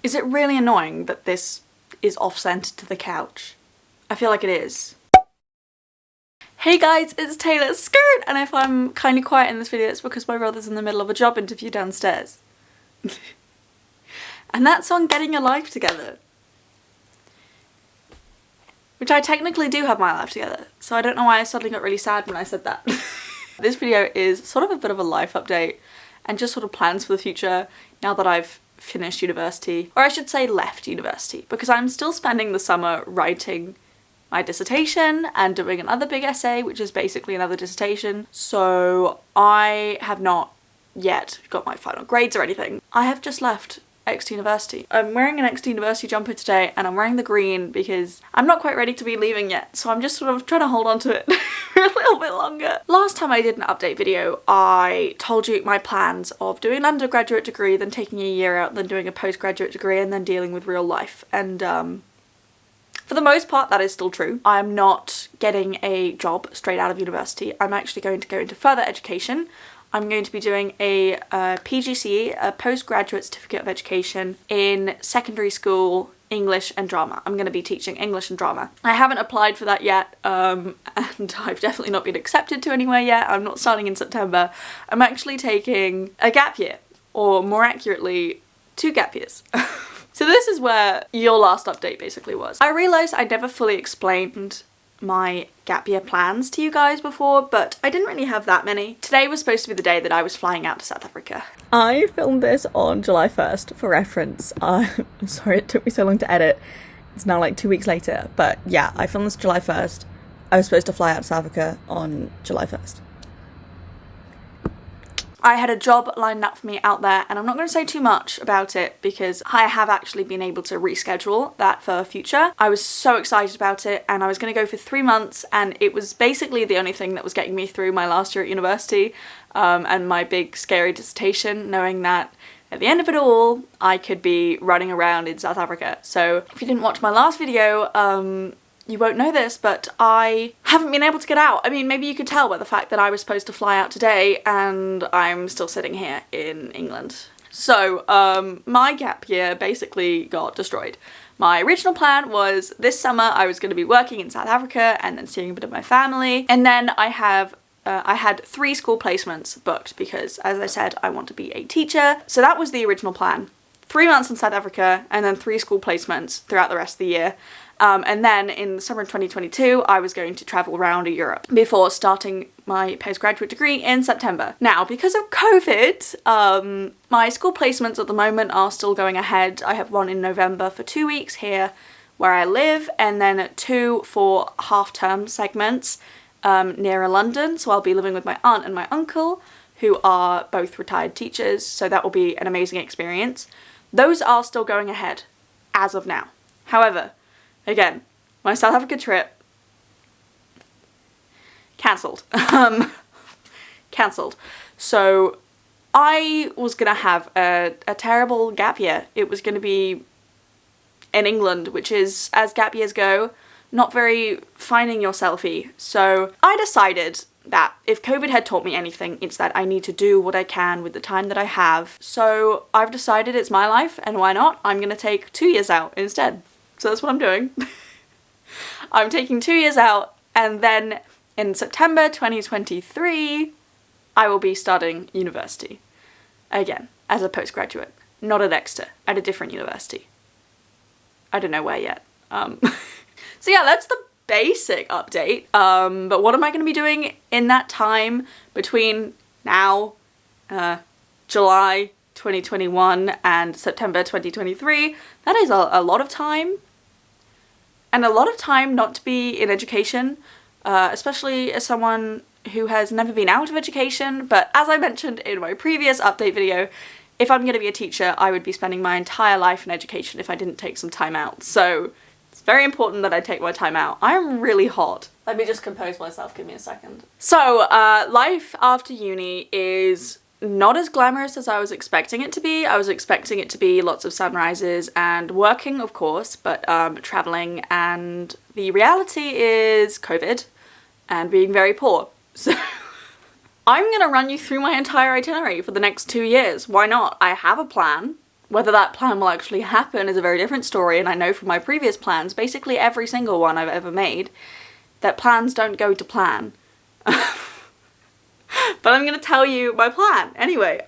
Is it really annoying that this is off-centered to the couch? I feel like it is. Hey guys, it's taylorskerritt, and if I'm kind of quiet in this video it's because my brother's in the middle of a job interview downstairs. And that's on getting your life together. Which I technically do have my life together, so I don't know why I suddenly got really sad when I said that. This video is sort of a bit of a life update and just sort of plans for the future now that I've finished university, or I should say left university, because I'm still spending the summer writing my dissertation and doing another big essay, which is basically another dissertation. So I have not yet got my final grades or anything. I have just left Exeter University. I'm wearing an Exeter University jumper today and I'm wearing the green because I'm not quite ready to be leaving yet, so I'm just sort of trying to hold on to it for a little bit longer. Last time I did an update video I told you my plans of doing an undergraduate degree, then taking a year out, then doing a postgraduate degree, and then dealing with real life, and for the most part that is still true. I'm not getting a job straight out of university. I'm actually going to go into further education. I'm going to be doing a PGCE, a postgraduate certificate of education in secondary school English and drama. I'm going to be teaching English and drama. I haven't applied for that yet, and I've definitely not been accepted to anywhere yet. I'm not starting in September. I'm actually taking a gap year, or more accurately, 2 gap years. So this is where your last update basically was. I realised I never fully explained my gap year plans to you guys before, but I didn't really have that many. Today was supposed to be the day that I was flying out to South Africa. I filmed this on July 1st for reference. I'm sorry it took me so long to edit. It's now like 2 weeks later, but yeah, I filmed this July 1st. I was supposed to fly out to South Africa on July 1st. I had a job lined up for me out there, and I'm not going to say too much about it because I have actually been able to reschedule that for future. I was so excited about it, and I was going to go for 3 months, and it was basically the only thing that was getting me through my last year at university, and my big scary dissertation, knowing that at the end of it all I could be running around in South Africa. So if you didn't watch my last video, you won't know this, but I haven't been able to get out. I mean, maybe you could tell by the fact that I was supposed to fly out today and I'm still sitting here in England. So, my gap year basically got destroyed. My original plan was this summer I was going to be working in South Africa and then seeing a bit of my family, and then I had 3 school placements booked because, as I said, I want to be a teacher. So that was the original plan. 3 months in South Africa and then 3 school placements throughout the rest of the year. And then in the summer of 2022, I was going to travel around Europe before starting my postgraduate degree in September. Now, because of COVID, my school placements at the moment are still going ahead. I have one in November for 2 weeks here where I live, and then 2 for half-term segments nearer London. So I'll be living with my aunt and my uncle, who are both retired teachers, so that will be an amazing experience. Those are still going ahead as of now. However, again, my South Africa trip cancelled. Cancelled. So I was gonna have a terrible gap year. It was gonna be in England, which is, as gap years go, not very finding yourself-y. So I decided that if COVID had taught me anything, it's that I need to do what I can with the time that I have. So I've decided it's my life, and why not? I'm gonna take 2 years out instead. So that's what I'm doing. I'm taking 2 years out, and then in September 2023, I will be starting university. Again, as a postgraduate. Not at Exeter, at a different university. I don't know where yet. So yeah, that's the basic update. But what am I going to be doing in that time between now, July 2021 and September 2023? That is a lot of time. And a lot of time not to be in education, especially as someone who has never been out of education. But as I mentioned in my previous update video, if I'm going to be a teacher, I would be spending my entire life in education if I didn't take some time out. So it's very important that I take my time out. I'm really hot. Let me just compose myself, give me a second. So, life after uni is not as glamorous as I was expecting it to be. I was expecting it to be lots of sunrises and working, of course, but traveling, and the reality is COVID and being very poor. So I'm gonna run you through my entire itinerary for the next 2 years. Why not? I have a plan. Whether that plan will actually happen is a very different story, and I know from my previous plans, basically every single one I've ever made, that plans don't go to plan. But I'm going to tell you my plan anyway.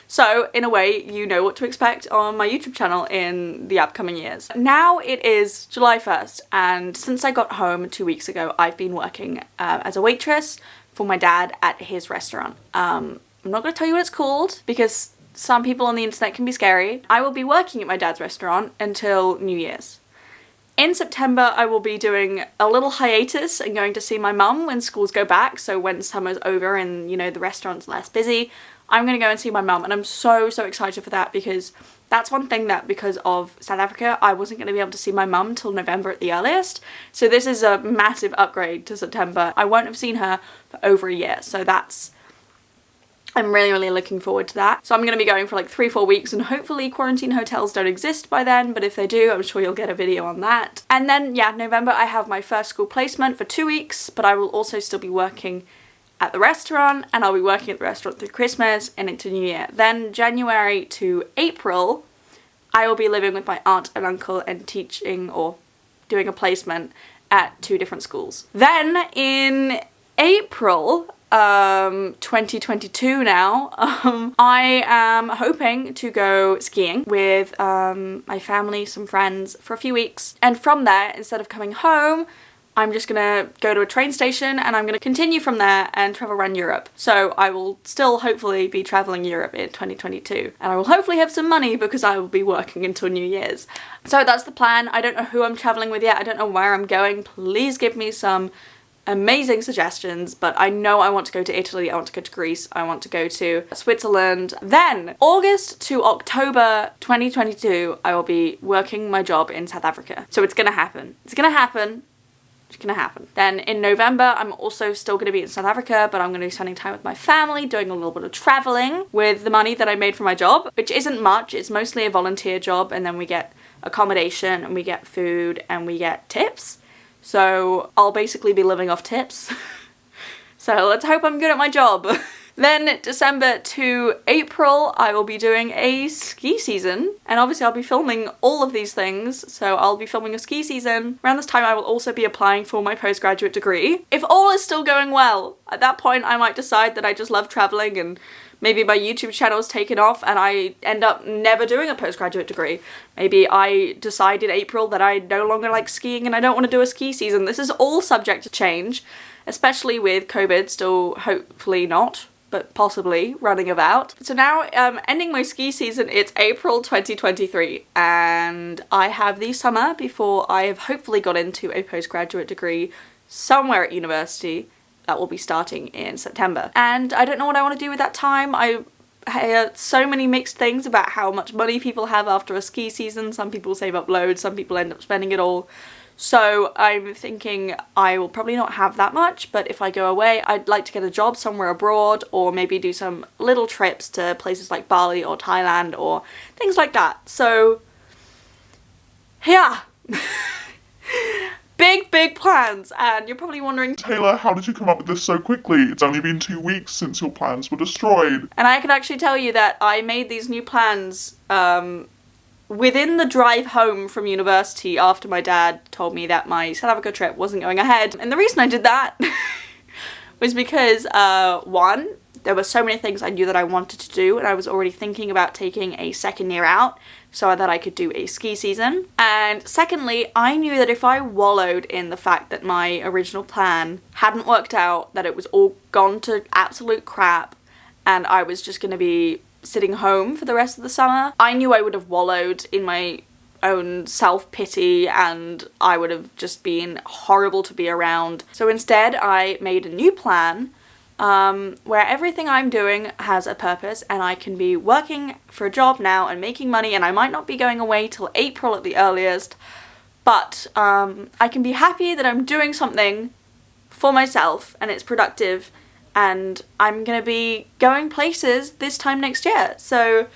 So in a way, you know what to expect on my YouTube channel in the upcoming years. Now it is July 1st, and since I got home 2 weeks ago, I've been working as a waitress for my dad at his restaurant. I'm not going to tell you what it's called because some people on the internet can be scary. I will be working at my dad's restaurant until New Year's. In September, I will be doing a little hiatus and going to see my mum when schools go back. So when summer's over and, you know, the restaurant's less busy, I'm going to go and see my mum. And I'm so excited for that because that's one thing that because of South Africa, I wasn't going to be able to see my mum till November at the earliest. So this is a massive upgrade to September. I won't have seen her for over a year. So I'm really looking forward to that. So I'm going to be going for like 3-4 weeks, and hopefully quarantine hotels don't exist by then, but if they do, I'm sure you'll get a video on that. And then, yeah, November I have my first school placement for 2 weeks, but I will also still be working at the restaurant, and I'll be working at the restaurant through Christmas and into New Year. Then January to April, I will be living with my aunt and uncle and teaching or doing a placement at 2 different schools. Then in April, 2022 now, I am hoping to go skiing with my family, some friends for a few weeks, and from there, instead of coming home, I'm just gonna go to a train station and I'm gonna continue from there and travel around Europe. So I will still hopefully be traveling Europe in 2022, and I will hopefully have some money because I will be working until New Year's. So that's the plan. I don't know who I'm traveling with yet. I don't know where I'm going. Please give me some amazing suggestions, but I know I want to go to Italy, I want to go to Greece, I want to go to Switzerland. Then August to October 2022, I will be working my job in South Africa. So it's gonna happen. It's gonna happen. It's gonna happen. Then in November, I'm also still gonna be in South Africa, but I'm gonna be spending time with my family, doing a little bit of traveling with the money that I made from my job, which isn't much. It's mostly a volunteer job, and then we get accommodation and we get food and we get tips. So I'll basically be living off tips. So let's hope I'm good at my job. Then December to April, I will be doing a ski season. And obviously I'll be filming all of these things. So I'll be filming a ski season. Around this time I will also be applying for my postgraduate degree. If all is still going well, at that point I might decide that I just love traveling and maybe my YouTube channel's taken off and I end up never doing a postgraduate degree. Maybe I decide in April that I no longer like skiing and I don't want to do a ski season. This is all subject to change, especially with COVID still hopefully not, but possibly running about. So now, ending my ski season, it's April 2023, and I have the summer before I have hopefully got into a postgraduate degree somewhere at university. That will be starting in September. And I don't know what I want to do with that time. I hear so many mixed things about how much money people have after a ski season. Some people save up loads, some people end up spending it all. So I'm thinking I will probably not have that much, but if I go away, I'd like to get a job somewhere abroad, or maybe do some little trips to places like Bali or Thailand or things like that. So yeah. Big plans, and you're probably wondering, Taylor, how did you come up with this so quickly? It's only been 2 weeks since your plans were destroyed. And I can actually tell you that I made these new plans within the drive home from university after my dad told me that my South Africa trip wasn't going ahead. And the reason I did that was because, one, there were so many things I knew that I wanted to do, and I was already thinking about taking a second year out so that I could do a ski season. And secondly, I knew that if I wallowed in the fact that my original plan hadn't worked out, that it was all gone to absolute crap, and I was just going to be sitting home for the rest of the summer, I knew I would have wallowed in my own self-pity and I would have just been horrible to be around. So instead, I made a new plan where everything I'm doing has a purpose, and I can be working for a job now and making money, and I might not be going away till April at the earliest, but I can be happy that I'm doing something for myself and it's productive, and I'm gonna be going places this time next year. So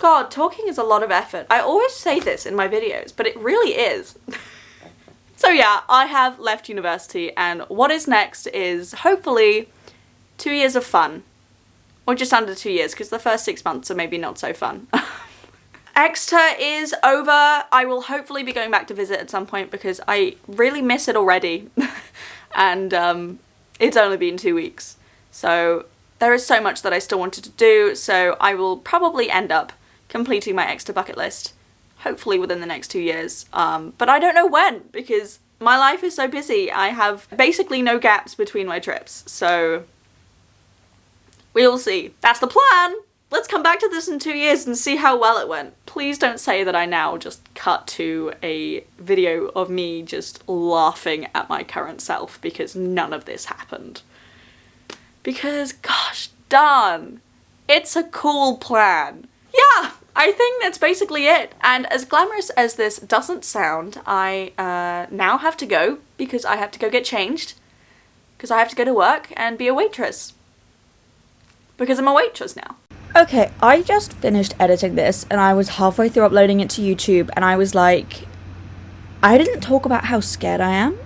God, talking is a lot of effort. I always say this in my videos, but it really is. So yeah, I have left university, and what is next is hopefully 2 years of fun. Or just under 2 years, because the first 6 months are maybe not so fun. Exeter is over. I will hopefully be going back to visit at some point because I really miss it already. And it's only been 2 weeks. So there is so much that I still wanted to do, so I will probably end up completing my Exeter bucket list, hopefully within the next 2 years. But I don't know when, because my life is so busy. I have basically no gaps between my trips, so we'll see. That's the plan! Let's come back to this in 2 years and see how well it went. Please don't say that I now just cut to a video of me just laughing at my current self because none of this happened. Because, gosh darn, it's a cool plan. Yeah, I think that's basically it. And as glamorous as this doesn't sound, I now have to go because I have to go get changed. Because I have to go to work and be a waitress. Because I'm a waitress now. Okay, I just finished editing this and I was halfway through uploading it to YouTube and I was like, I didn't talk about how scared I am.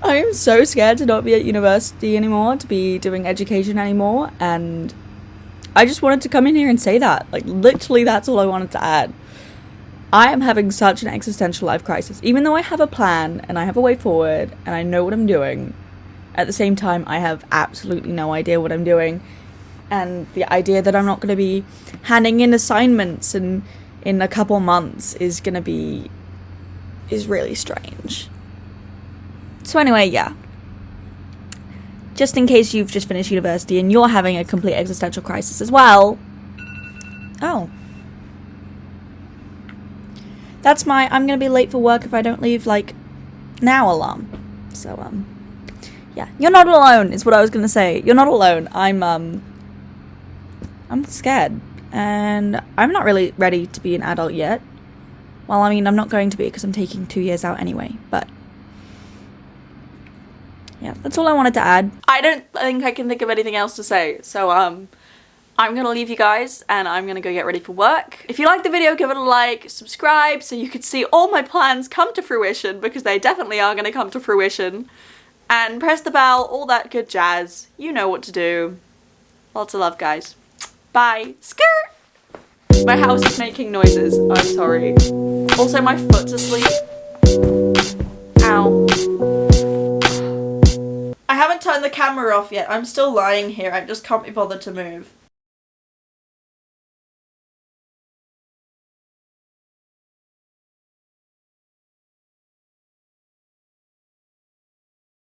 I am so scared to not be at university anymore, to be doing education anymore, and I just wanted to come in here and say that. Like, literally that's all I wanted to add. I am having such an existential life crisis. Even though I have a plan and I have a way forward and I know what I'm doing, at the same time I have absolutely no idea what I'm doing. And the idea that I'm not going to be handing in assignments in a couple months is really strange. So anyway, yeah. Just in case you've just finished university and you're having a complete existential crisis as well. Oh. That's my I'm going to be late for work if I don't leave, like, now alarm. So, yeah. You're not alone, is what I was going to say. You're not alone. I'm scared, and I'm not really ready to be an adult yet. Well, I mean, I'm not going to be because I'm taking 2 years out anyway, but yeah, that's all I wanted to add. I don't think I can think of anything else to say, so I'm gonna leave you guys and I'm gonna go get ready for work. If you liked the video, give it a like, subscribe so you could see all my plans come to fruition, because they definitely are gonna come to fruition, and press the bell, all that good jazz. You know what to do. Lots of love, guys. Bye. Skirt! My house is making noises. I'm sorry. Also, my foot's asleep. Ow. I haven't turned the camera off yet. I'm still lying here. I just can't be bothered to move.